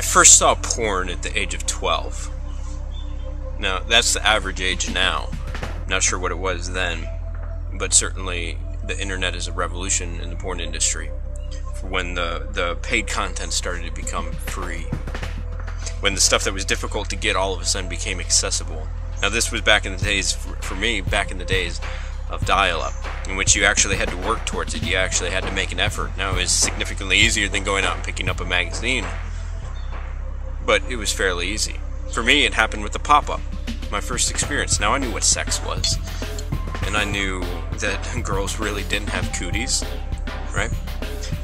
I first saw porn at the age of 12. Now, that's the average age now. Not sure what it was then, but certainly the internet is a revolution in the porn industry. When the paid content started to become free. When the stuff that was difficult to get all of a sudden became accessible. Now this was back in the days, for me, back in the days of dial-up, in which you actually had to work towards it. You actually had to make an effort. Now it was significantly easier than going out and picking up a magazine. But it was fairly easy. For me, it happened with the pop-up. My first experience. Now I knew what sex was. And I knew that girls really didn't have cooties, right?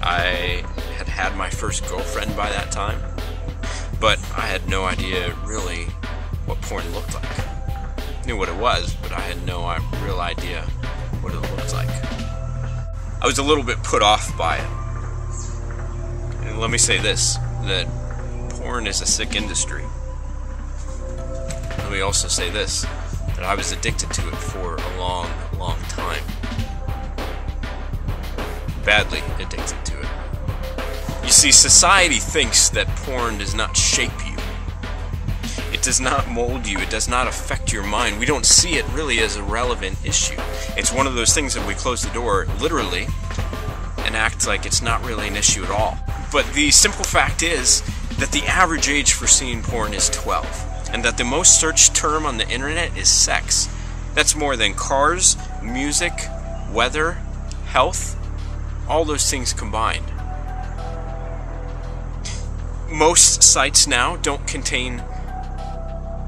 I had had my first girlfriend by that time, but I had no idea really what porn looked like. I knew what it was, but I had no real idea what it looked like. I was a little bit put off by it. And let me say this, that porn is a sick industry. Let me also say this, that I was addicted to it for a long, long time. Badly addicted to it. You see, society thinks that porn does not shape you. It does not mold you. It does not affect your mind. We don't see it really as a relevant issue. It's one of those things that we close the door, literally, and act like it's not really an issue at all. But the simple fact is that the average age for seeing porn is 12, and that the most searched term on the internet is sex. That's more than cars, music, weather, health, all those things combined. Most sites now don't contain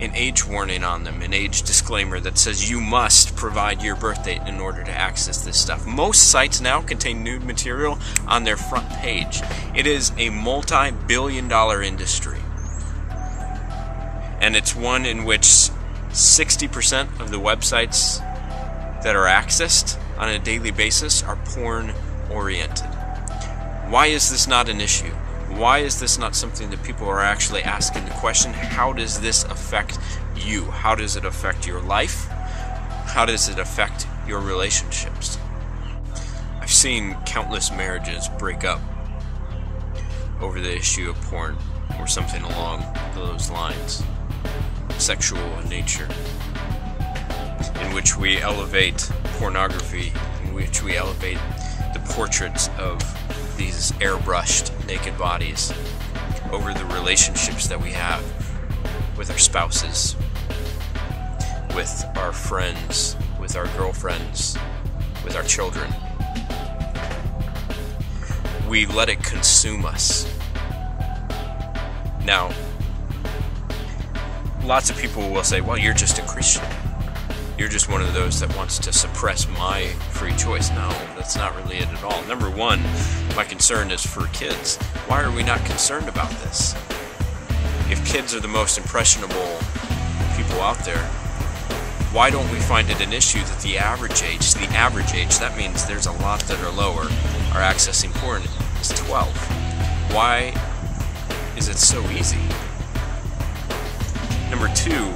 an age warning on them, an age disclaimer that says you must provide your birth date in order to access this stuff. Most sites now contain nude material on their front page. It is a multi-billion-dollar industry. And it's one in which 60% of the websites that are accessed on a daily basis are porn-oriented. Why is this not an issue? Why is this not something that people are actually asking the question, how does this affect you? How does it affect your life? How does it affect your relationships? I've seen countless marriages break up over the issue of porn or something along those lines. Sexual in nature, in which we elevate pornography, in which we elevate the portraits of these airbrushed naked bodies over the relationships that we have with our spouses, with our friends, with our girlfriends, with our children. We let it consume us. Now, lots of people will say, well, you're just a Christian. You're just one of those that wants to suppress my free choice. No, that's not really it at all. Number one, my concern is for kids. Why are we not concerned about this? If kids are the most impressionable people out there, why don't we find it an issue that the average age, that means there's a lot that are lower, are accessing porn, is 12. Why is it so easy? Number two,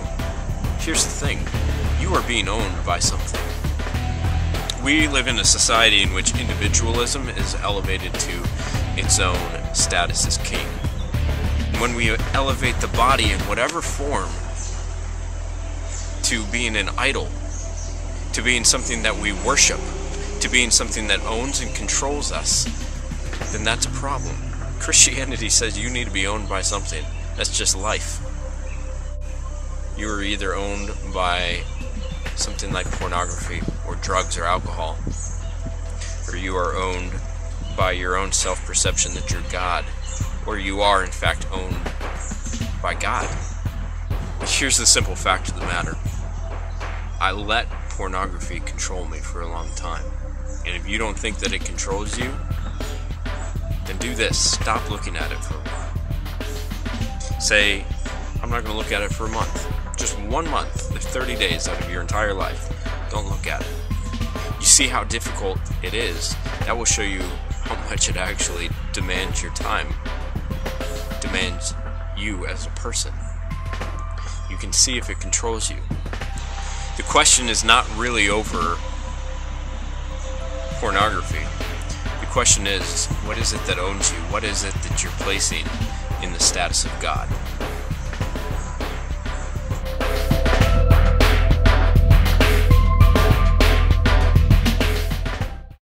here's the thing. You are being owned by something. We live in a society in which individualism is elevated to its own status as king. When we elevate the body in whatever form to being an idol, to being something that we worship, to being something that owns and controls us, then that's a problem. Christianity says you need to be owned by something. That's just life. You are either owned by something like pornography or drugs or alcohol, or you are owned by your own self-perception that you're God, or you are in fact owned by God. Here's the simple fact of the matter. I let pornography control me for a long time, and if you don't think that it controls you, then do this. Stop looking at it for a while. Say, I'm not going to look at it for a month. Just 1 month, 30 days out of your entire life. Don't look at it. You see how difficult it is. That will show you how much it actually demands your time. Demands you as a person. You can see if it controls you. The question is not really over pornography. The question is, what is it that owns you? What is it that you're placing in the status of God?